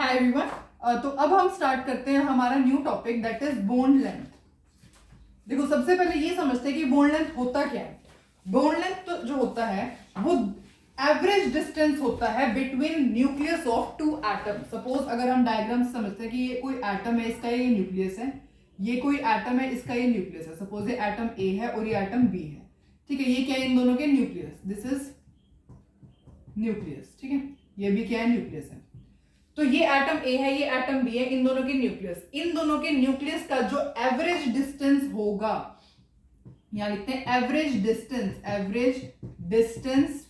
Hi everyone. तो अब हम स्टार्ट करते हैं हमारा new topic that is bond length. देखो सबसे पहले ये समझते हैं कि बोन लेंथ होता क्या है। बोन लेंथ तो जो होता है वो एवरेज डिस्टेंस होता है between nucleus of two atom. Suppose अगर हम डायग्राम से समझते हैं कि ये कोई एटम है, इसका ये न्यूक्लियस है, ये कोई एटम है, इसका ये न्यूक्लियस है। सपोज ये एटम ए है और ये एटम बी है, ठीक है। ये क्या है, इन दोनों के न्यूक्लियस, दिस इज न्यूक्लियस, ठीक है। ये भी क्या है, न्यूक्लियस है। तो ये एटम ए है, ये एटम बी है, इन दोनों के न्यूक्लियस, इन दोनों के न्यूक्लियस का जो एवरेज डिस्टेंस होगा, यहां लिखते हैं average distance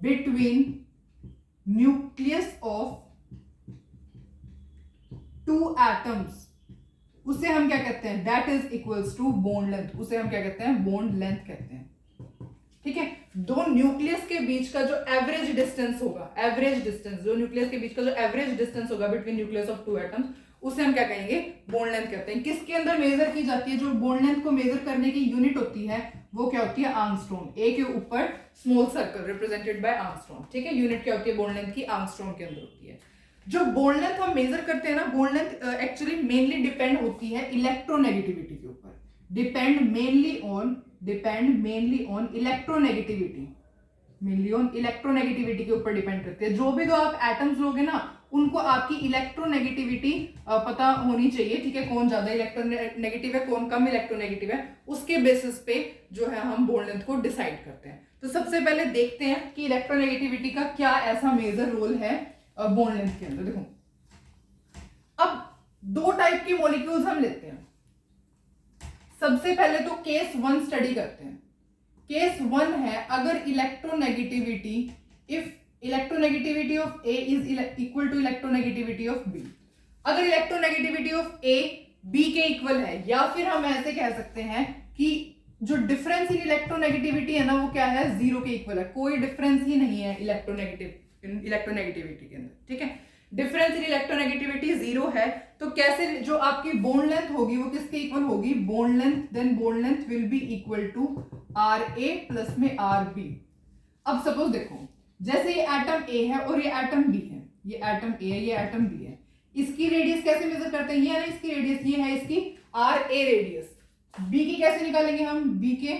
between nucleus of two atoms, उसे हम क्या कहते हैं, that is equals to bond length. उसे हम क्या कहते हैं, बोन लेंथ कहते हैं, ठीक है। दो न्यूक्लियस के बीच का जो एवरेज डिस्टेंस होगा, एवरेज डिस्टेंस, जो न्यूक्लियस के बीच का जो एवरेज डिस्टेंस होगा between nucleus of two atoms, उसे हम क्या कहेंगे, बोन लेंथ कहते हैं। किसके अंदर मेजर की जाती है, जो बोन लेंथ को मेजर करने की यूनिट होती है वो क्या होती है, आर्मस्ट्रॉन। ए के ऊपर स्मॉल सर्कल रिप्रेजेंटेड बाय आर्मस्ट्रॉन, ठीक है। यूनिट क्या होती है बोन लेंथ की, आर्मस्ट्रॉन के अंदर होती है। जो बोन लेंथ हम मेजर करते हैं ना, bond length actually mainly depend होती है इलेक्ट्रोनेगेटिविटी के ऊपर। Depend mainly on electronegativity, mainly on electronegativity के ऊपर डिपेंड करते हैं। जो भी दो आप एटम्स लोगे ना, उनको आपकी इलेक्ट्रोनेगेटिविटी पता होनी चाहिए, ठीक है। कौन ज्यादा इलेक्ट्रोनेगेटिव है, कौन कम इलेक्ट्रोनेगेटिव है, उसके बेसिस पे जो है हम बोन लेंथ को डिसाइड करते हैं। तो सबसे पहले देखते हैं कि इलेक्ट्रोनेगेटिविटी का क्या ऐसा मेजर रोल है बोन लेंथ के अंदर। देखो अब दो टाइप की मॉलिक्यूल्स हम लेते हैं। सबसे पहले तो केस 1 स्टडी करते हैं। केस 1 है अगर electronegativity, if electronegativity of A is equal to electronegativity of B. अगर इलेक्ट्रोनेगेटिविटी ऑफ ए बी के इक्वल है, या फिर हम ऐसे कह सकते हैं कि जो डिफरेंस इन इलेक्ट्रोनेगेटिविटी है ना, वो क्या है, 0 के इक्वल है। कोई डिफरेंस ही नहीं है इलेक्ट्रोनेगेटिविटी के अंदर, ठीक है। डिफरेंस इन इलेक्ट्रोनेगेटिविटी 0 है, तो कैसे जो आपकी बोन लेंथ होगी वो किसके इक्वल होगी, bond length, then bond length will be equal to R A plus में आर बी। अब सपोज देखो, जैसे ये एटम ए है और ये एटम बी है, ये एटम ए है, ये एटम बी है, इसकी रेडियस कैसे मेजर करते हैं, ये है ना इसकी रेडियस, ये है इसकी आर ए रेडियस। बी की कैसे निकालेंगे हम, बी के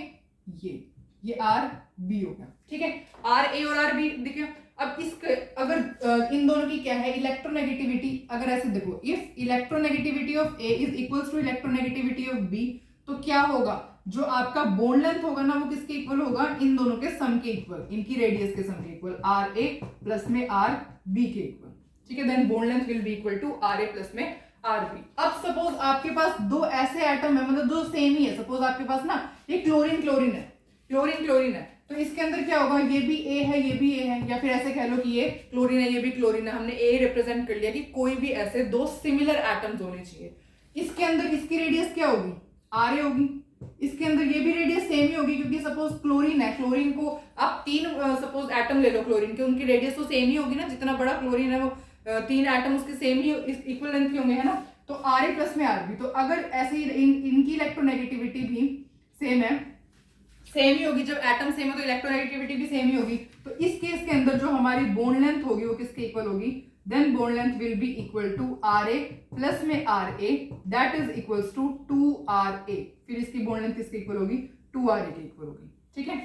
ये आर बी हो गया, ठीक है। आर ए और आर बी देखिए। अब इसके अगर इन दोनों की क्या है, इलेक्ट्रोनेगेटिविटी, अगर ऐसे देखो, if electronegativity of A is equals to electronegativity of B, तो क्या होगा, जो आपका बोन लेंथ होगा ना, वो किसके इक्वल होगा, इन दोनों के सम के इक्वल, इनकी रेडियस के सम के इक्वल, आर ए प्लस में आर बी के इक्वल, ठीक है। Then bond length will be equal to R A plus में आर बी। अब सपोज आपके पास दो ऐसे एटम है, मतलब दो सेम ही है। सपोज आपके पास ना ये क्लोरीन है, तो इसके अंदर क्या होगा, ये भी ए है, ये भी ए है, या फिर ऐसे कह लो कि ये क्लोरीन है, ये भी क्लोरीन है। हमने ए रिप्रेजेंट कर लिया कि कोई भी ऐसे दो सिमिलर एटम्स होने चाहिए। इसके अंदर इसकी रेडियस क्या होगी, आर ए होगी। इसके अंदर ये भी रेडियस सेम ही होगी, क्योंकि सपोज क्लोरीन है, क्लोरीन को आप 3 सपोज एटम ले लो क्लोरीन के, उनकी रेडियस तो सेम ही होगी ना। जितना बड़ा क्लोरीन है वो 3 एटम उसके सेम ही इक्वल लेंथ के होंगे, है ना। तो आर ए प्लस में आर बी, तो अगर ऐसे इनकी इलेक्ट्रोनेगेटिविटी भी सेम है, सेम ही होगी। जब एटम सेम है तो इलेक्ट्रोनेगेटिविटी भी सेम ही होगी। तो इस केस के अंदर जो हमारी बोन लेंथ होगी वो किसके इक्वल होगी, then bond length will be equal to R A plus में R A, that is equals to 2 RA। फिर इसकी बोन लेंथ किसके इक्वल होगी, 2 RA के इक्वल होगी, ठीक है।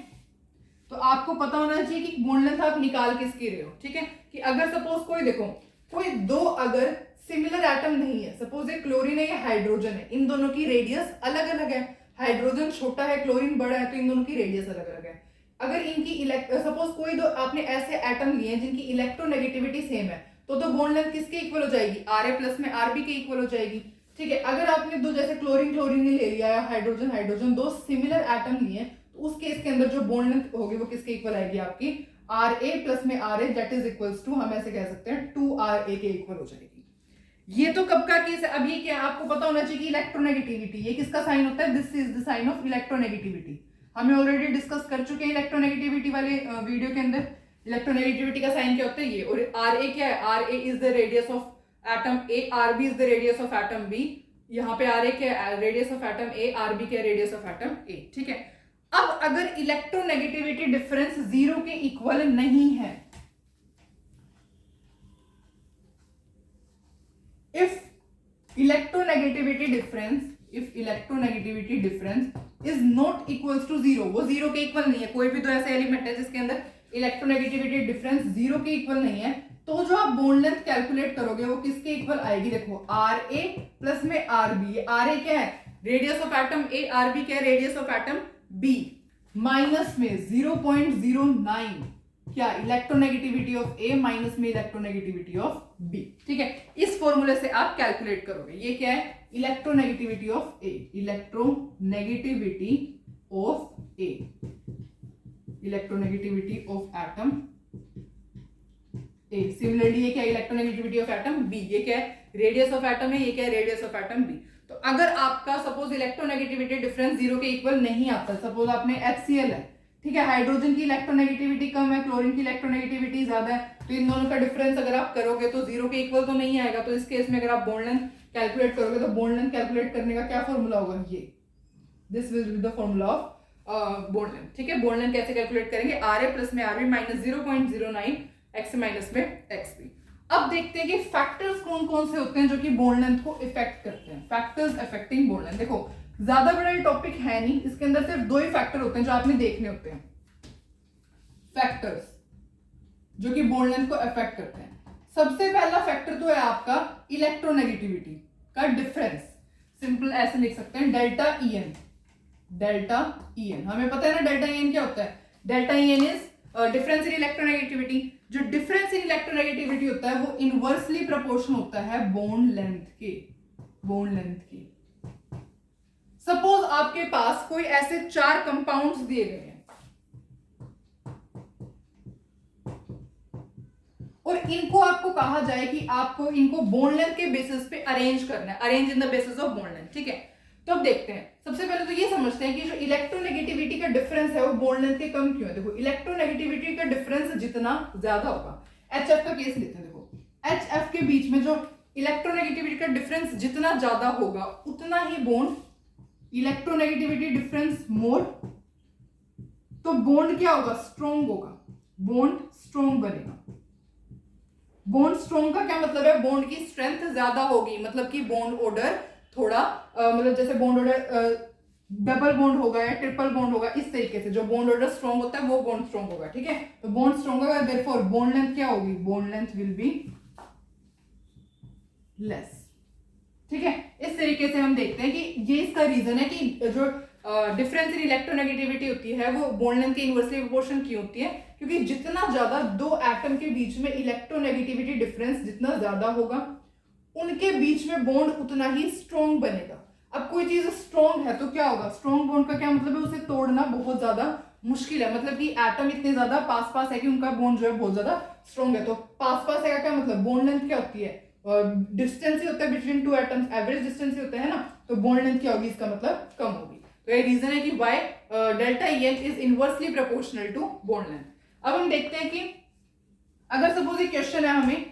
तो आपको पता होना चाहिए कि बोन लेंथ आप निकाल किसकी रहे हो, ठीक है। कि अगर सपोज कोई देखो, कोई दो अगर सिमिलर एटम नहीं है, सपोज ये क्लोरीन है, ये हाइड्रोजन है, इन दोनों की रेडियस अलग अलग है। हाइड्रोजन छोटा है, क्लोरीन बड़ा है, तो इन दोनों की रेडियस अलग अलग है। अगर इनकी सपोज कोई दो आपने ऐसे एटम लिए हैं जिनकी इलेक्ट्रोनेगेटिविटी सेम है, तो बोन लेंथ किसके इक्वल हो जाएगी, आर ए प्लस में आर बी के इक्वल हो जाएगी, ठीक है। अगर आपने दो जैसे क्लोरीन ले लिया है, हाइड्रोजन दो सिमिलर एटम लिए, तो उस केस के अंदर जो बोन लेंथ होगी वो किसके इक्वल आएगी, आपकी आर ए प्लस में R A, that is equals to, हम ऐसे कह सकते हैं 2 RA के इक्वल हो जाएगी। ये तो कब का केस है, अब ये क्या आपको पता होना चाहिए कि इलेक्ट्रोनेगेटिविटी ये किसका साइन होता है, this is the sign of electronegativity. हमें ऑलरेडी डिस्कस कर चुके हैं इलेक्ट्रोनेगेटिविटी वाले वीडियो के अंदर। इलेक्ट्रोनेगेटिविटी का साइन क्या होता है, ये। और आर ए क्या है, R A is the radius of atom A, R B is the radius of atom B. यहाँ पे आर ए क्या है, radius of atom A, R B क्या है, रेडियस ऑफ एटम ए, ठीक है। अब अगर इलेक्ट्रोनेगेटिविटी डिफरेंस 0 के इक्वल नहीं है, electronegativity difference, if electronegativity difference is not equals to zero, वो जीरो के इक्वल नहीं है, कोई भी तो ऐसे एलिमेंट है जिसके अंदर इलेक्ट्रोनेगेटिविटी डिफरेंस जीरो के इक्वल नहीं है, तो जो आप बॉन्ड लेंथ कैलकुलेट करोगे वो किसके इक्वल आएगी? देखो आर ए प्लस में आर बी, आर ए क्या है? Radius of atom A, R B क्या है? Radius of atom B, minus में 0.09 क्या? इलेक्ट्रोनेगेटिविटी ऑफ ए माइनस में इलेक्ट्रोनेगेटिविटी ऑफ बी। ठीक है, इस फॉर्मूले से आप कैलकुलेट करोगे। ये क्या है? Electronegativity of A, electronegativity of A, electronegativity of atom A. Similarly ये क्या है? Electronegativity of atom B. ये क्या है? रेडियस ऑफ एटम है। ये क्या है? Radius of atom B. तो अगर आपका सपोज इलेक्ट्रोनेगेटिविटी डिफरेंस जीरो के इक्वल नहीं आता, सपोज आपने HCl है, ठीक है, हाइड्रोजन की इलेक्ट्रोनेगेटिविटी कम है, क्लोरीन की इलेक्ट्रोनेगेटिविटी ज्यादा है, तो इन दोनों का डिफरेंस अगर आप करोगे तो जीरो के इक्वल तो नहीं आएगा। तो इस केस में अगर आप बॉन्ड लेंथ कैलकुलेट करोगे तो बॉन्ड लेंथ कैलकुलेट करने का क्या फॉर्मूला होगा? ये, this will be the formula of bond length. ठीक है, बॉन्ड लेंथ कैसे कैलकुलेट करेंगे? आर ए प्लस में R B minus 0.09 X minus में एक्स बी। अब देखते हैं कि फैक्टर्स कौन कौन से होते हैं जो कि बॉन्ड लेंथ को इफेक्ट करते हैं। Factors affecting bond length. देखो ज्यादा बड़ा टॉपिक है नहीं, इसके अंदर सिर्फ दो ही फैक्टर होते हैं जो आपने देखने होते हैं, फैक्टर्स जो कि बॉन्ड लेंथ को अफेक्ट करते हैं। सबसे पहला फैक्टर तो है आपका इलेक्ट्रोनेगेटिविटी का डिफरेंस। सिंपल ऐसे लिख सकते हैं, delta E N. Delta E N हमें पता है ना, डेल्टा ई एन क्या होता है? Delta E N is difference in electronegativity. जो डिफरेंस इन इलेक्ट्रोनेगेटिविटी होता है वो इनवर्सली प्रोपोर्शनल होता है बॉन्ड लेंथ के, बॉन्ड लेंथ के। सपोज आपके पास कोई ऐसे 4 कंपाउंड्स दिए गए हैं और इनको आपको कहा जाए कि आपको इनको बॉन्ड लेंथ के बेसिस पे अरेंज करना है, arrange in the basis of bond length. ठीक है, तो अब देखते हैं। सबसे पहले तो ये समझते हैं कि जो इलेक्ट्रोनेगेटिविटी का डिफरेंस है वो बॉन्ड लेंथ के कम क्यों है। देखो इलेक्ट्रोनेगेटिविटी का डिफरेंस जितना ज्यादा होगा, HF का केस लेते हैं। देखो HF के बीच में जो इलेक्ट्रोनेगेटिविटी का डिफरेंस जितना ज्यादा होगा उतना ही बॉन्ड, इलेक्ट्रोनेगेटिविटी डिफरेंस मोर, तो बॉन्ड क्या होगा? स्ट्रॉन्ग होगा, बॉन्ड स्ट्रॉन्ग बनेगा। बॉन्ड स्ट्रॉन्ग का क्या मतलब है? बॉन्ड की स्ट्रेंथ ज्यादा होगी, मतलब कि बॉन्ड ऑर्डर थोड़ा मतलब जैसे बॉन्ड ऑर्डर डबल बॉन्ड होगा या ट्रिपल बॉन्ड होगा, इस तरीके से जो बॉन्ड ऑर्डर स्ट्रॉन्ग होता है वो बॉन्ड स्ट्रॉन्ग होगा। ठीक है, तो बॉन्ड स्ट्रॉन्ग होगा, देयरफॉर बॉन्ड लेंथ क्या होगी? Bond length will be less. ठीक है, इस तरीके से हम देखते हैं कि ये इसका रीजन है कि जो डिफरेंस इन इलेक्ट्रोनेगेटिविटी होती है वो बॉन्ड लेंथ के इनवर्सली प्रोपोर्शन क्यों होती है? क्योंकि जितना ज्यादा दो एटम के बीच में इलेक्ट्रोनेगेटिविटी डिफरेंस जितना ज्यादा होगा उनके बीच में बॉन्ड उतना ही स्ट्रॉन्ग बनेगा। अब कोई चीज स्ट्रॉन्ग है तो क्या होगा? स्ट्रॉन्ग बॉन्ड का क्या मतलब है? उसे तोड़ना बहुत ज्यादा मुश्किल है, मतलब कि एटम इतने ज्यादा पास पास है कि उनका बॉन्ड जो है बहुत ज्यादा स्ट्रॉन्ग है। तो पास पास है का क्या मतलब? बॉन्ड लेंथ क्या होती है? डिस्टेंस ही होता है between two atoms, average distance ही होता है ना, तो बॉन्ड लेंथ क्या होगी? इसका मतलब कम होगी। तो ये रीजन है कि why delta E N is inversely proportional to bond length. अब हम देखते हैं कि अगर सपोज ये क्वेश्चन है हमें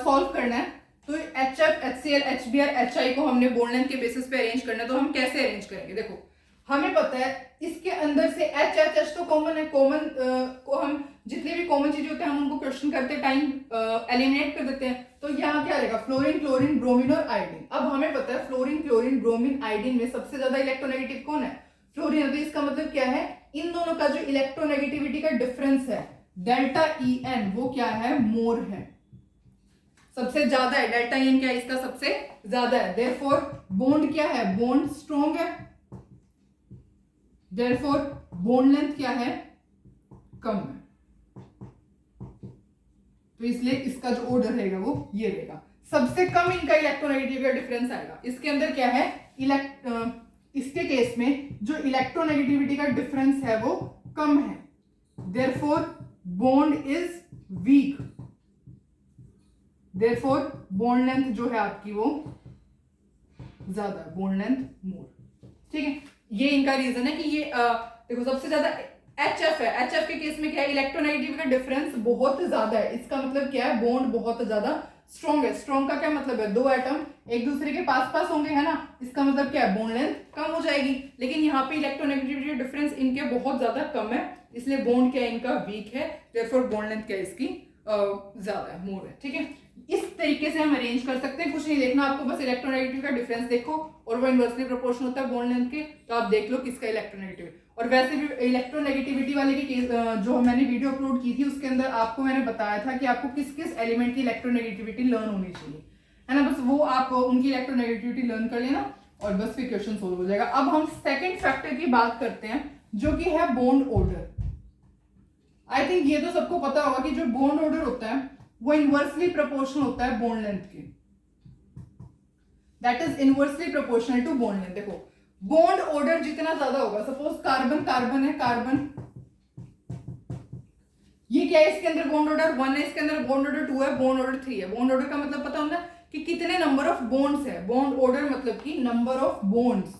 सॉल्व करना है, तो HF, HCl, HBr, HI को हमने बॉन्ड लेंथ के बेसिस पे अरेंज करना है, तो हम कैसे अरेंज करेंगे? देखो हमें पता है इसके अंदर से HH तो कॉमन है, कॉमन को हम जितनी भी कॉमन चीजें होते हैं हम उनको क्वेश्चन करते टाइम एलिमिनेट कर देते हैं। तो यहाँ क्या रहेगा? फ्लोरीन, क्लोरीन, ब्रोमीन और आयोडीन। अब हमें पता है फ्लोरीन, क्लोरीन, ब्रोमीन, आयोडीन में सबसे ज्यादा इलेक्ट्रोनेगेटिव कौन है? फ्लोरीन है। तो इसका मतलब क्या है? इन दोनों का जो इलेक्ट्रोनेगेटिविटी का डिफरेंस है डेल्टा ई एन वो क्या है? मोर है, सबसे ज्यादा है। डेल्टा ई एन क्या है? इसका सबसे ज्यादा है। देयरफॉर बॉन्ड क्या है? बॉन्ड स्ट्रॉन्ग है। देयरफॉर बॉन्ड लेंथ क्या है? कम है। तो इसलिए इसका जो ऑर्डर रहेगा वो ये रहेगा, सबसे कम इनका इलेक्ट्रोनेगेटिव का डिफरेंस आएगा। इसके अंदर क्या है? इसके केस में जो इलेक्ट्रोनेगेटिविटी का डिफरेंस है वो कम है, therefore bond is weak, therefore bond length जो है आपकी वो ज्यादा है, बॉन्ड लेंथ मोर। ठीक है, ये इनका रीजन है कि ये देखो सबसे ज्यादा HF है। HF के केस में क्या है? इलेक्ट्रोनेगेटिविटी का डिफरेंस बहुत ज्यादा है। इसका मतलब क्या है? बॉन्ड बहुत ज्यादा स्ट्रॉन्ग है। स्ट्रॉन्ग का क्या मतलब है? दो एटम एक दूसरे के पास पास होंगे, है ना, इसका मतलब क्या है? बॉन्ड लेंथ कम हो जाएगी। लेकिन यहाँ पे इलेक्ट्रोनेगेटिविटी डिफरेंस इनके बहुत ज्यादा कम है, इसलिए बॉन्ड क्या है? इनका वीक है, देयरफॉर बॉन्ड लेंथ क्या है? इसकी ज्यादा है, मोर है। ठीक है, इस तरीके से हम अरेंज कर सकते हैं, कुछ नहीं देखना आपको, बस इलेक्ट्रोनेगेटिव का डिफरेंस देखो और वो इनवर्सली प्रोपोर्शनल होता है बॉन्ड लेंथ के, तो आप देख लो किसका इलेक्ट्रोनेगेटिव। और वैसे भी इलेक्ट्रोनेगेटिविटी वाले के केस जो मैंने वीडियो अपलोड की थी उसके अंदर आपको मैंने बताया था कि आपको किस किस एलिमेंट की इलेक्ट्रोनेगेटिविटी लर्न होनी चाहिए, है ना। बस वो आप उनकी इलेक्ट्रोनेगेटिविटी लर्न कर लेना और बस फिर क्वेश्चन सोल्व हो जाएगा। अब हम सेकेंड फैक्टर की बात करते हैं जो कि है बॉन्ड ऑर्डर। आई थिंक ये तो सबको पता होगा कि जो बॉन्ड ऑर्डर होता है वो इनवर्सली प्रोपोर्शनल होता है बॉन्ड लेंथ के, that is inversely proportional to bond length. देखो बॉन्ड ऑर्डर जितना ज्यादा होगा, सपोज कार्बन कार्बन है, कार्बन ये क्या है, इसके अंदर बॉन्ड ऑर्डर 1 है, इसके अंदर बॉन्ड ऑर्डर 2 है, बॉन्ड ऑर्डर 3 है। बॉन्ड ऑर्डर का मतलब पता होना कि कितने नंबर ऑफ बॉन्ड्स है, बॉन्ड ऑर्डर मतलब कि number of bonds,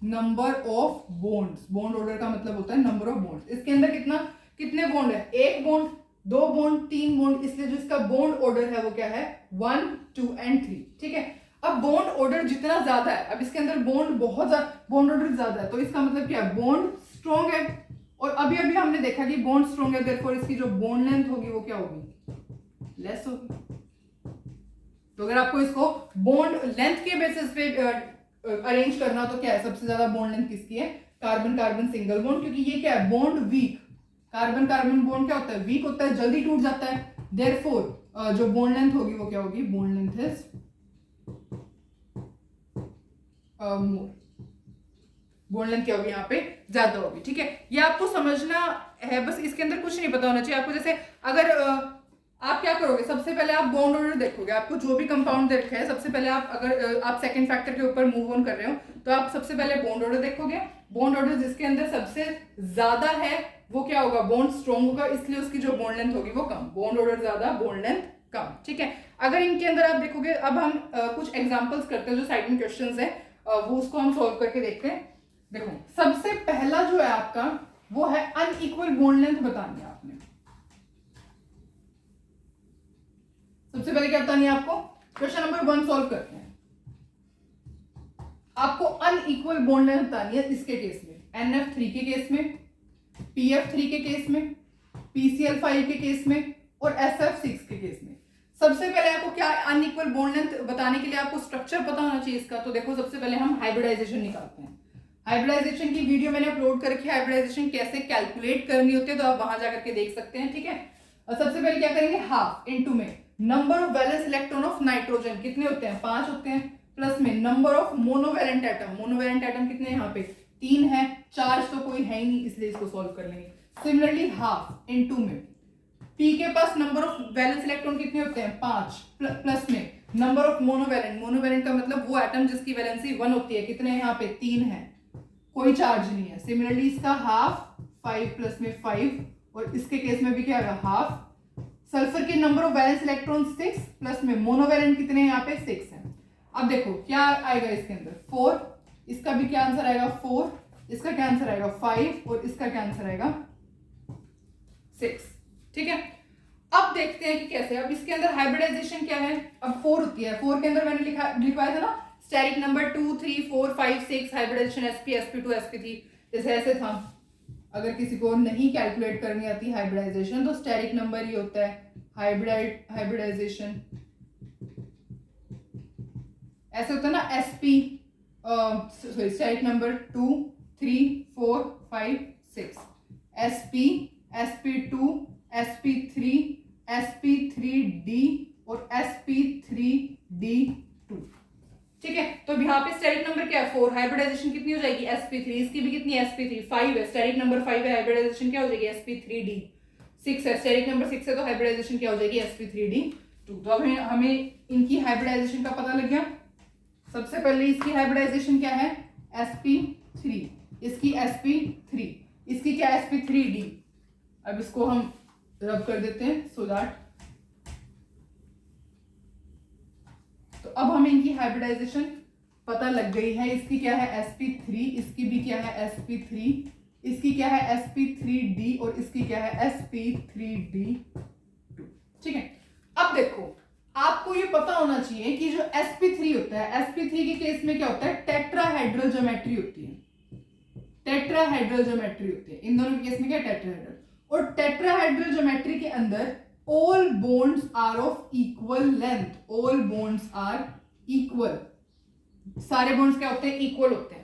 number of bonds, bond order का मतलब होता है नंबर ऑफ बॉन्ड्स। इसके अंदर कितने बॉन्ड है, 1 बॉन्ड, 2 बॉन्ड, 3 बॉन्ड, इसलिए जो इसका बॉन्ड ऑर्डर है वो क्या है 1 2 and 3, ठीक है। अब बॉन्ड ऑर्डर जितना ज्यादा है, अब इसके अंदर बॉन्ड बहुत ज्यादा, बॉन्ड ऑर्डर ज्यादा है, तो इसका मतलब क्या है बॉन्ड स्ट्रॉन्ग है। और अभी अभी हमने देखा कि बॉन्ड स्ट्रॉन्ग है, देयरफॉर इसकी जो बॉन्ड लेंथ होगी वो क्या होगी, लेस होगी। तो अगर आपको इसको बॉन्ड लेंथ के बेसिस पे अरेंज करना तो क्या है, सबसे ज्यादा बॉन्ड लेंथ किसकी है, कार्बन कार्बन सिंगल बॉन्ड, क्योंकि ये क्या है bond weak, carbon carbon bond क्या होता है वीक होता है, जल्दी टूट जाता है, देयरफॉर जो बॉन्ड लेंथ होगी वो क्या होगी, bond length is more, bond length क्या होगी यहाँ पे ज्यादा होगी, ठीक है। ये आपको समझना है, बस इसके अंदर कुछ नहीं पता होना चाहिए आपको। जैसे अगर आप क्या करोगे, सबसे पहले आप बॉन्ड ऑर्डर देखोगे, आपको जो भी कंपाउंड दे रखा है, सबसे पहले आप अगर आप सेकंड फैक्टर के ऊपर मूव ऑन कर रहे हो तो आप सबसे पहले बॉन्ड ऑर्डर देखोगे। बॉन्ड ऑर्डर जिसके अंदर सबसे ज्यादा है वो क्या होगा, बॉन्ड स्ट्रॉन्ग होगा, इसलिए उसकी जो बॉन्ड लेंथ होगी वो कम, बॉन्ड ऑर्डर ज्यादा बॉन्ड लेंथ कम, ठीक है। अगर इनके अंदर आप देखोगे, अब हम कुछ एग्जाम्पल्स करते हैं जो साइड में क्वेश्चन है वो उसको हम सॉल्व करके देखते हैं। देखो सबसे पहला जो है आपका वो है अनइक्वल बॉन्ड लेंथ बतानी है आपने। सबसे पहले क्या बतानी है आपको, क्वेश्चन नंबर 1 सॉल्व करते हैं। आपको अनइक्वल बॉन्ड लेंथ बतानी है इसके केस में, NF3 के केस में, PF3 के केस में, PCl5 के केस में और SF6 के केस में। सबसे पहले आपको क्या अनइक्वल बॉन्ड लेंथ बताने के लिए आपको स्ट्रक्चर पता होना चाहिए इसका। तो देखो सबसे पहले हम हाइब्रिडाइजेशन निकालते हैं। हाइब्रिडाइजेशन की वीडियो मैंने अपलोड कर रखी है, हाइब्रिडाइजेशन कैसे कैलकुलेट करनी होती है तो आप वहां जाकर के देख सकते हैं, ठीक है। और सबसे पहले क्या करेंगे, हाफ इनटू में number of valence electron of nitrogen कितने होते हैं, 5 होते हैं, प्लस में number of monovalent atom, monovalent atom कितने यहाँ पे 3 है, चार्ज तो कोई है ही नहीं इसलिए इसको सॉल्व कर लेंगे। सिमिलरली हाफ इनटू में P के पास नंबर ऑफ वैलेंस इलेक्ट्रॉन कितने होते हैं 5, प्लस में नंबर ऑफ मोनोवैलेंट, मोनोवैलेंट का मतलब वो एटम जिसकी वैलेंसी 1 होती है, कितने यहाँ पे 3 है, कोई चार्ज नहीं है। सिमिलरली इसका हाफ 5 प्लस में 5 और इसके केस में भी क्या है हाफ। सल्फर के number of valence electron 6 plus में मोनोवैलेंट कितने यहाँ पे 6 है। अब देखो क्या आएगा इसके अंदर 4, इसका भी क्या आंसर आएगा 4, इसका क्या आंसर आएगा 5 और इसका क्या आंसर आएगा 6, ठीक है। अब देखते हैं कि कैसे, अब इसके अंदर हाइब्रिडाइजेशन क्या है, अब 4 होती है, 4 के अंदर मैंने लिखवाया था ना steric number 2 3 4 5 6 hybridisation sp sp2 sp3 जैसे ऐसे था। अगर किसी को नहीं कैलकुलेट करनी आती हाइब्रिडाइजेशन तो स्टेरिक नंबर ये होता है हाइब्रिडाइजेशन ऐसे होता है ना sp sorry steric number 2 3 4 5 6 sp sp2 sp3 sp3d और sp3d2, ठीक है। तो यहाँ पे स्टेरिक नंबर क्या है 4, हाइब्रिडाइजेशन कितनी हो जाएगी sp3, इसकी भी कितनी है sp3 5 है, स्टेरिक नंबर 5 है, हाइब्रिडाइजेशन क्या हो जाएगी sp3d 6 है, स्टेरिक नंबर 6 है तो हाइब्रिडाइजेशन क्या हो जाएगी sp3d2। तो अब हमें इनकी हाइब्रिडाइजेशन का पता लग गया। सबसे पहले इसकी हाइब्रिडाइजेशन क्या है sp3, इसकी sp3, इसकी क्या sp3d। अब इसको हम रब कर देते हैं सो दैट, तो अब हमें इनकी हाइब्रिडाइजेशन पता लग गई है। इसकी क्या है sp3, इसकी भी क्या है sp3, इसकी क्या है sp3d और इसकी क्या है sp3d2, ठीक है। अब देखो आपको ये पता होना चाहिए कि जो sp3 होता है, sp3 के केस में क्या होता है टेट्राहेड्रल ज्योमेट्री होती है, टेट्राहेड्रल ज्योमेट्री होती है, इन दोनों के केस में क्या टेट्राहेड्रल, और टेट्राहेड्रल ज्योमेट्री के अंदर all bonds are of equal length, all bonds are equal, सारे बॉन्ड्स क्या होते हैं, इक्वल होते हैं।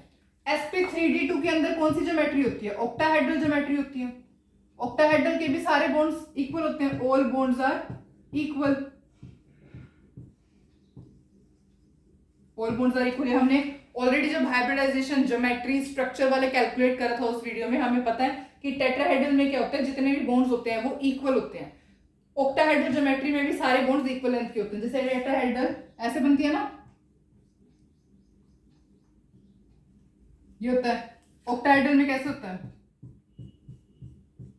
sp3d2 के अंदर कौन सी ज्योमेट्री होती है, ऑक्टाहेड्रल ज्योमेट्री होती है, ऑक्टाहेड्रल के भी सारे बॉन्ड्स इक्वल होते हैं, all bonds are equal, all bonds are equal. हमने ऑलरेडी जब हाइब्रिडाइजेशन ज्योमेट्री स्ट्रक्चर वाले कैलकुलेट करा था उस वीडियो में, हमें पता है कि टेट्राहेड्रल में क्या होता है, जितने भी बॉन्ड्स होते हैं वो इक्वल होते हैं। ऑक्टाहेड्रल ज्योमेट्री में भी सारे बॉन्ड्स इक्वल लेंथ के होते हैं, जैसे टेट्राहेड्रल ऐसे बनती है ना, ये होता है। ऑक्टाहेड्रल में कैसे होता है,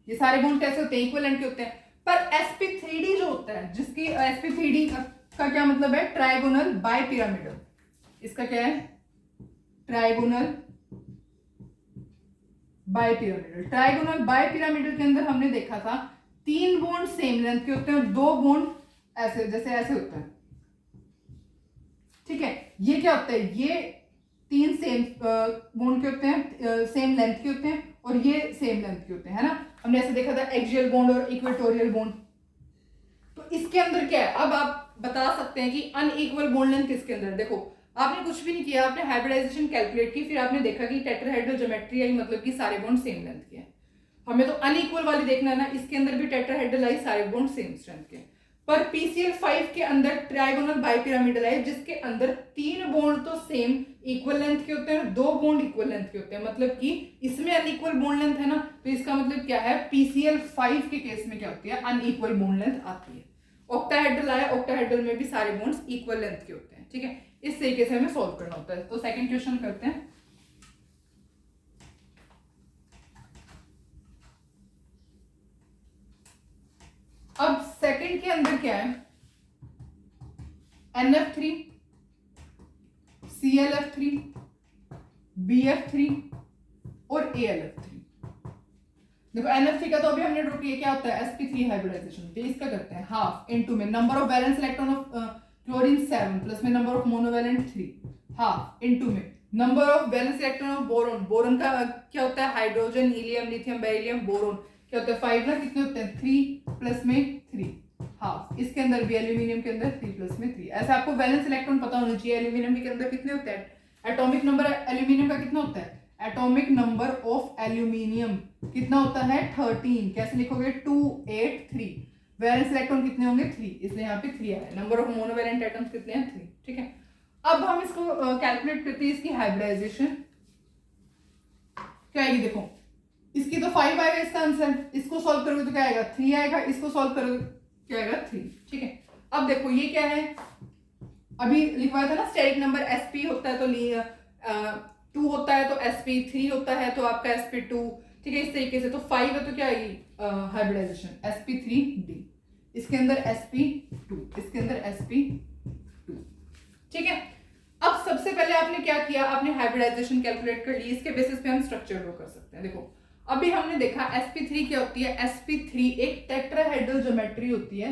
ये सारे बॉन्ड कैसे होते हैं, इक्वल लेंथ के होते हैं। पर sp3d जो होता है, जिसकी sp3d का क्या मतलब है, ट्राइगोनल बाय पिरामिडल, इसका क्या है, trigonal trigonal bipyramidal अंदर हमने देखा था 3 बॉन्ड सेम लेंथ के होते हैं और 2 बॉन्ड ऐसे, जैसे ऐसे होता है, ठीक है। ये क्या होता है, ये 3 सेम बॉन्ड के होते हैं, सेम लेंथ के होते हैं, और ये सेम लेंथ के होते हैं, है ना। हमने ऐसे देखा था एक्सियल बॉन्ड और इक्वेटोरियल बॉन्ड। तो इसके अंदर क्या है, अब आप बता सकते हैं कि अनइक्वल बॉन्ड लेंथ किसके अंदर, देखो आपने कुछ भी नहीं किया, आपने हाइब्रिडाइजेशन कैलकुलेट की, फिर आपने देखा कि टेट्राहेड्रल ज्योमेट्री आई, मतलब कि सारे बॉन्ड सेम लेंथ के हैं। हमें तो अनइक्वल वाली देखना है ना, इसके अंदर भी टेट्राहेड्रल आई, सारे बॉन्ड सेम स्ट्रेंथ के। पर PCl5 के अंदर ट्राइगोनल बाइपिरामिडल है, जिसके अंदर 3 बॉन्ड तो सेम इक्वल लेंथ के होते हैं, 2 बॉन्ड इक्वल लेंथ के होते हैं, मतलब कि इसमें अनइक्वल बॉन्ड लेंथ है ना, तो इसका मतलब क्या है, PCl5 के केस में क्या होती है, अनइक्वल बॉन्ड लेंथ आती है। ऑक्टाहेड्रल आया, ऑक्टाहेड्रल में भी सारे बॉन्ड्स इक्वल लेंथ के होते हैं, ठीक है। इस तरीके से हमें सॉल्व करना होता है। तो सेकंड क्वेश्चन करते हैं। अब सेकंड के अंदर क्या है, NF3, ClF3, BF3 और AlF3। देखो NF3 का तो अभी हमने ड्रॉ किया, क्या होता है, sp3 हाइब्रिडाइजेशन। बेस का करते हैं हाफ इनटू में number of valence electron of chlorine 7 plus में number of monovalent 3, half into में number of valence electron of boron. Boron का क्या होता है, hydrogen, helium, lithium, beryllium, boron क्या होता है 5 ना, कितने होते हैं 3 प्लस में 3, हाफ। इसके अंदर भी एल्यूमिनियम के अंदर 3 प्लस में 3। ऐसा आपको वैलेंस इलेक्ट्रॉन पता होना चाहिए, एल्यूमिनियम के अंदर कितने होते हैं, एटॉमिक नंबर एल्यूमिनियम का कितना होता है, एटॉमिक नंबर ऑफ एल्यूमिनियम कितना होता है 13। कैसे लिखोगे, 2 8 3। वैलेंस इलेक्ट्रॉन कितने होंगे 3, इसलिए यहाँ पे 3 आया। नंबर ऑफ मोनोवैलेंट एटम्स कितने हैं 3, ठीक है। अब हम इसको कैलकुलेट करते हैं, इसकी हाइब्रिडाइजेशन क्या आएगी, देखो इसकी तो 5 आएगा इसका आंसर, इसको सॉल्व करोगे तो क्या आएगा 3 आएगा, इसको सॉल्व करोगे क्या आएगा 3, ठीक है। अब देखो ये क्या है, अभी लिखवाया था ना स्टेरिक नंबर sp होता है तो 2 होता है तो sp3 होता है तो आपका sp2, ठीक है। इस तरीके से तो 5 है तो क्या आएगी हाइब्रिडाइजेशन sp3d, इसके अंदर sp2, इसके अंदर sp2, ठीक है। अब सबसे पहले आपने क्या किया, आपने हाइब्रिडाइजेशन कैलकुलेट कर ली, इसके बेसिस पे हम स्ट्रक्चर ड्रॉ कर सकते हैं। देखो अभी हमने देखा sp3 क्या होती है, sp3 एक टेट्राहेड्रल ज्योमेट्री होती है,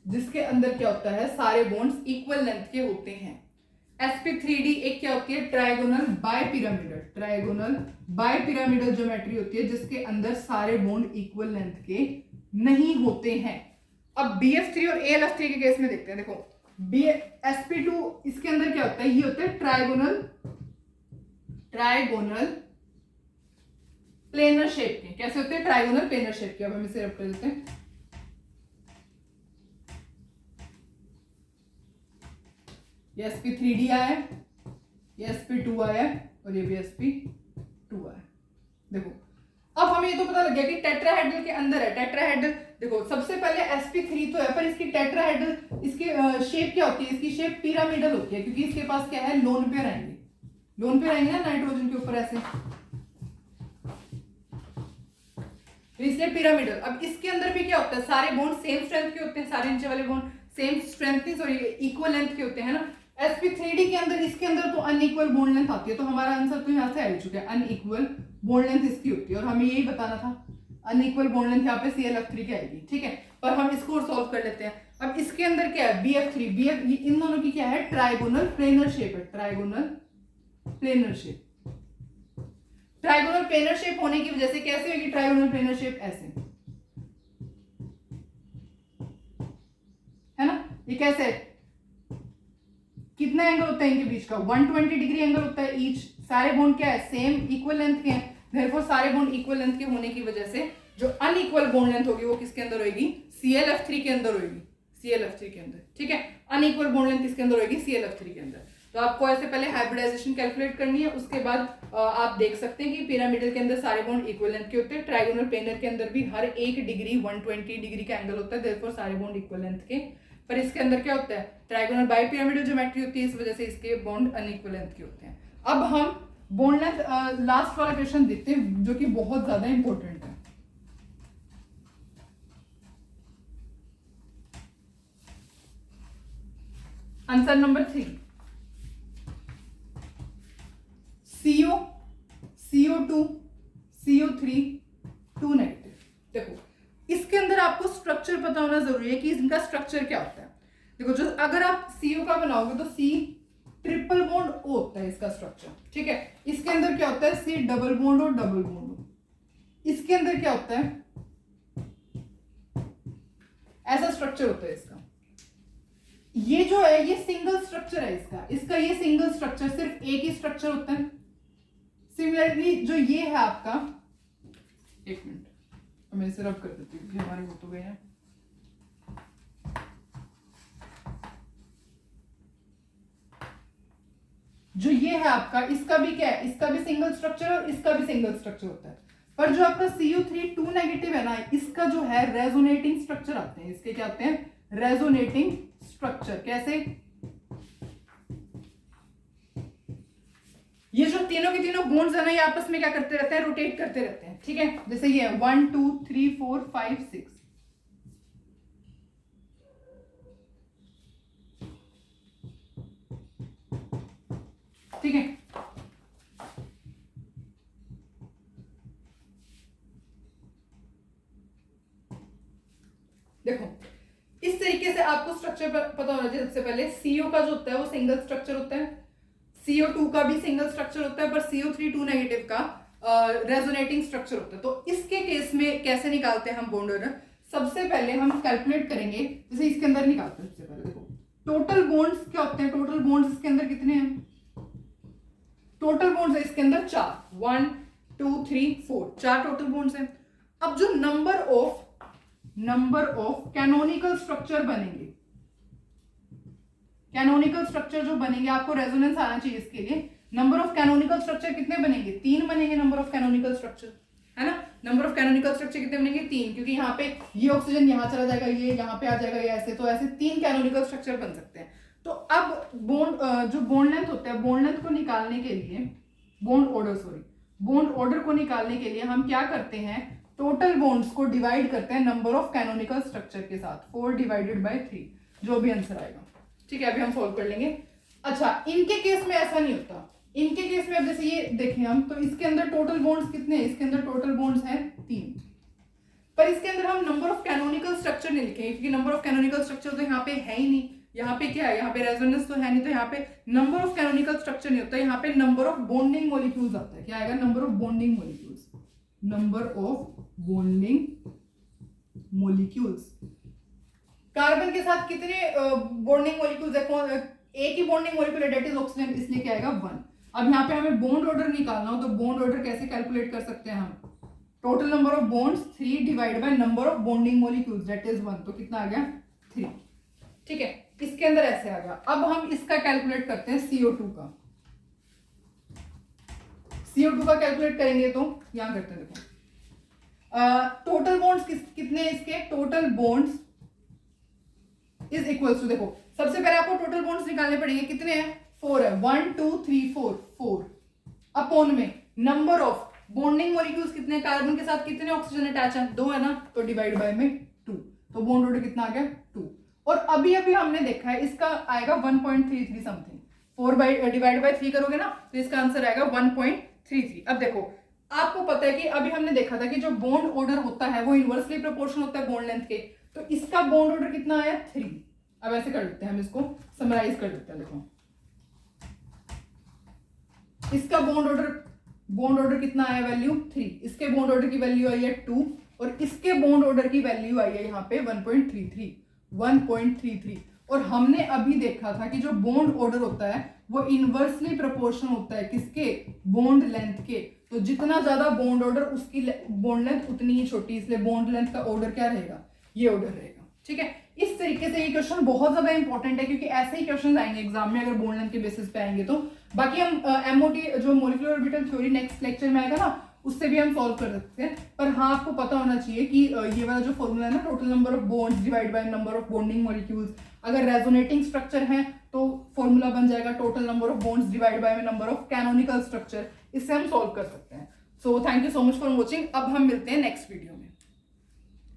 जिसके अंदर क्या होता है, सारे बॉन्ड्स इक्वल लेंथ के होते हैं। sp3d एक क्या होती है, trigonal bipyramidal, trigonal bipyramidal geometry होती है, जिसके अंदर सारे बॉन्ड इक्वल लेंथ के नहीं होते हैं। अब bf3 और alf3 के केस में देखते हैं। देखो sp2 इसके अंदर क्या होता है, ये होता है ट्राइगोनल प्लेनर शेप के। कैसे होते हैं, ट्राइगोनल प्लेनर शेप के। अब हम इसे रख देते हैं, ये sp3d आया, ये sp2 आया और ये भी sp2 आया। देखो अब हमें ये तो पता लग गया कि टेट्राहेड्रल के अंदर है। टेट्राहेड्रल देखो सबसे पहले sp3 तो है, पर इसकी टेट्राहेड्रल इसकी शेप क्या होती है, इसकी शेप पिरामिडल होती है, क्योंकि इसके पास क्या है, लोन पेयर आएंगे, लोन पेयर आएंगे ना नाइट्रोजन के ऊपर ऐसे, तो इसलिए पिरामिडल। अब इसके अंदर भी क्या होता है, सारे बॉन्ड सेम स्ट्रेंथ के होते हैं, सारे नीचे वाले बॉन्ड सेम स्ट्रेंथ नहीं सॉरी इक्वल लेंथ के होते हैं ना। sp3d के अंदर इसके अंदर तो अनइक्वल बॉन्ड लेंथ आती है, तो हमारा आंसर तो यहाँ से आ चुका है, अनइक्वल बॉन्ड लेंथ इसकी होती है, और हमें यही बताना था अनइक्वल बॉन्ड लेंथ यहाँ पे ClF3 की आएगी, ठीक है। पर हम इसको सॉल्व कर लेते हैं। अब इसके अंदर क्या है, BF3, इन दोनों की क्या है, ट्राइगोनल प्लेनर शेप है, trigonal planar shape. Trigonal planar shape होने की वजह से कैसे होगी ट्राइगोनल प्लेनर शेप, ऐसे है ना। ये कैसे है, कितना एंगल होता है इनके बीच का, 120 डिग्री एंगल होता है ईच। सारे बॉन्ड क्या है, सेम इक्वल लेंथ के हैं, देयरफॉर सारे बॉन्ड इक्वल लेंथ के होने की वजह से जो अनइक्वल बॉन्ड लेंथ होगी वो किसके अंदर होगी, ClF3 के अंदर होगी, ClF3 के अंदर, ठीक है। अनइक्वल बॉन्ड लेंथ किसके अंदर होगी, ClF3 के अंदर। तो आपको ऐसे पहले हाइब्रिडाइजेशन कैलकुलेट करनी है, उसके बाद आप देख सकते हैं कि पिरामिडल के अंदर सारे बॉन्ड इक्वल लेंथ के होते हैं, ट्राइगोनल प्लेनर के अंदर भी हर एक डिग्री 120 डिग्री का एंगल होता है, देयरफॉर सारे बॉन्ड इक्वल लेंथ के। पर इसके अंदर क्या होता है, ट्राइगोनल बाई पिरामिडल ज्योमेट्री होती है, इस वजह से इसके बॉन्ड अनइक्वल लेंथ के होते हैं। अब हम बॉन्ड लेंथ लास्ट वाला क्वेश्चन देखते हैं जो कि बहुत ज्यादा इंपॉर्टेंट है। Answer number 3, CO, CO2, CO3, 2 negative. देखो इसके अंदर आपको स्ट्रक्चर पता होना जरूरी है कि इनका स्ट्रक्चर क्या होता है। देखो जो अगर आप CO का बनाओगे तो C ट्रिपल बॉन्ड O होता है इसका स्ट्रक्चर, ठीक है। इसके अंदर क्या होता है, C डबल बॉन्ड और डबल बॉन्ड। इसके अंदर क्या होता है, ऐसा स्ट्रक्चर होता है इसका। ये जो है ये सिंगल स्ट्रक्चर है इसका ये सिंगल स्ट्रक्चर, सिर्फ एक ही स्ट्रक्चर होता है। सिमिलरली जो ये है आपका, एक मिनट मैं इसे रब कर देती हूँ, हमारे वो तो गए हैं। जो ये है आपका, इसका भी क्या है, इसका भी सिंगल स्ट्रक्चर और इसका भी सिंगल स्ट्रक्चर होता है। पर जो आपका CO3 2 नेगेटिव है ना, इसका जो है रेजोनेटिंग स्ट्रक्चर आते हैं, इसके क्या आते हैं, रेजोनेटिंग स्ट्रक्चर। कैसे, ये जो तीनों के तीनों बॉन्ड्स है ना, ये आपस में क्या करते रहते हैं, रोटेट करते रहते हैं, ठीक है। जैसे ये 1 2 3 4 5 6, ठीक है। देखो इस तरीके से आपको स्ट्रक्चर पता होना चाहिए। सबसे पहले CO का जो होता है वो सिंगल स्ट्रक्चर होता है, CO2 का भी सिंगल स्ट्रक्चर होता है, पर CO3 2 नेगेटिव का रेजोनेटिंग स्ट्रक्चर होता है। तो इसके केस में कैसे निकालते हैं हम बॉन्ड ऑर्डर, सबसे पहले हम कैलकुलेट करेंगे, जैसे इसके अंदर निकालते हैं। सबसे पहले देखो टोटल बॉन्ड्स क्या होते हैं, टोटल बॉन्ड्स इसके अंदर कितने हैं, टोटल बॉन्ड्स है इसके अंदर 4, 1 2 3 4, 4 टोटल बॉन्ड्स हैं। अब जो नंबर ऑफ कैनोनिकल स्ट्रक्चर बनेंगे, कैनोनिकल स्ट्रक्चर जो बनेंगे, आपको रेजोनेंस आना चाहिए इसके लिए। नंबर ऑफ कैनोनिकल स्ट्रक्चर कितने बनेंगे, 3 बनेंगे नंबर ऑफ कैनोनिकल स्ट्रक्चर, है ना। नंबर ऑफ कैनोनिकल स्ट्रक्चर कितने बनेंगे, 3, क्योंकि यहाँ पे ये ऑक्सीजन यहाँ चला जाएगा, ये यहाँ पे आ जाएगा, ये ऐसे, तो ऐसे 3 कैनोनिकल स्ट्रक्चर बन सकते हैं। तो अब बॉन्ड जो बॉन्ड लेंथ होता है, बॉन्ड लेंथ को निकालने के लिए, बॉन्ड ऑर्डर को निकालने के लिए हम क्या करते हैं, टोटल बॉन्ड्स को डिवाइड करते हैं नंबर ऑफ कैनोनिकल स्ट्रक्चर के साथ, 4 डिवाइडेड बाय 3, जो भी आंसर आएगा, ठीक है। अभी हम सॉल्व कर लेंगे। अच्छा इनके केस में ऐसा नहीं होता, इनके केस में अब जैसे ये देखें हम, तो इसके अंदर टोटल बॉन्ड्स कितने हैं, इसके अंदर टोटल बॉन्ड्स हैं 3, पर इसके अंदर हम नंबर ऑफ कैनोनिकल स्ट्रक्चर नहीं लिखेंगे, क्योंकि नंबर ऑफ कैनोनिकल स्ट्रक्चर तो यहाँ पे है ही नहीं। यहाँ पे क्या है, यहाँ पे रेजोनेंस तो है नहीं, तो यहाँ पे नंबर ऑफ कैनोनिकल स्ट्रक्चर नहीं होता, यहाँ पे नंबर ऑफ बॉन्डिंग मॉलिक्यूल्स आता है। क्या आएगा, number of bonding molecules, number of bonding molecules. Carbon के साथ कितने बॉन्डिंग मॉलिक्यूल्स है, एक ही बॉन्डिंग मॉलिक्यूल है, दैट इज ऑक्सीजन, इसलिए क्या आएगा 1। अब यहाँ पे हमें बॉन्ड ऑर्डर निकालना हो, तो बॉन्ड ऑर्डर कैसे कैलकुलेट कर सकते हैं हम, total number of bonds 3 divide by number of bonding molecules, that is 1, तो कितना आ गया 3, ठीक है। इसके अंदर ऐसे आ गया। अब हम इसका कैलकुलेट करते हैं CO2 का, CO2 का कैलकुलेट करेंगे तो यहां करते हैं, देखो टोटल बॉन्ड्स कितने इसके, total bonds is equals to, देखो सबसे पहले आपको टोटल बॉन्ड्स निकालने पड़ेंगे, कितने हैं, 4 है, 1 2 3 4 अपॉन में नंबर ऑफ बॉन्डिंग मॉलिक्यूल्स कितने, कार्बन के साथ कितने ऑक्सीजन अटैच है, 2 है ना, तो डिवाइड बाय में 2, तो बॉन्ड ऑर्डर कितना आ गया 2। और अभी हमने देखा है इसका आएगा 1.33 समथिंग, 4 डिवाइड बाय 3 करोगे ना, तो इसका आंसर आएगा 1.33। अब देखो आपको पता है कि अभी हमने देखा था कि जो बॉन्ड ऑर्डर होता है वो इनवर्सली प्रोपोर्शनल होता है बॉन्ड लेंथ के, तो इसका बॉन्ड ऑर्डर कितना आया 3। अब ऐसे कर लेते हैं, हम इसको समराइज कर लेते हैं। देखो इसका बॉन्ड ऑर्डर कितना आया, वैल्यू 3, इसके बॉन्ड ऑर्डर की वैल्यू आई है 2, और इसके बॉन्ड ऑर्डर की वैल्यू आई है यहाँ पे 1.33। 1.33। और हमने अभी देखा था कि जो बॉन्ड ऑर्डर होता है वो इनवर्सली प्रोपोर्शन होता है किसके, बॉन्ड लेंथ के। तो जितना ज्यादा बॉन्ड ऑर्डर उसकी बॉन्ड लेंथ उतनी ही छोटी, इसलिए बॉन्ड लेंथ का ऑर्डर क्या रहेगा, ये ऑर्डर रहेगा। ठीक है, इस तरीके से ये क्वेश्चन बहुत ज्यादा इंपॉर्टेंट है क्योंकि ऐसे ही क्वेश्चन आएंगे एग्जाम में अगर बॉन्ड लेंथ के बेसिस पे आएंगे तो। बाकी हम एमओटी जो molecular orbital theory next lecture में आएगा ना, उससे भी हम सॉल्व कर सकते हैं। पर हाँ, आपको पता होना चाहिए कि ये वाला जो फॉर्मूला है ना, total number of bonds divide by number of bonding molecules, अगर रेजोनेटिंग स्ट्रक्चर है तो फॉर्मूला बन जाएगा total number of bonds divide by number of canonical structure. इससे हम सॉल्व कर सकते हैं। So thank you so much for watching. अब हम मिलते हैं नेक्स्ट वीडियो में।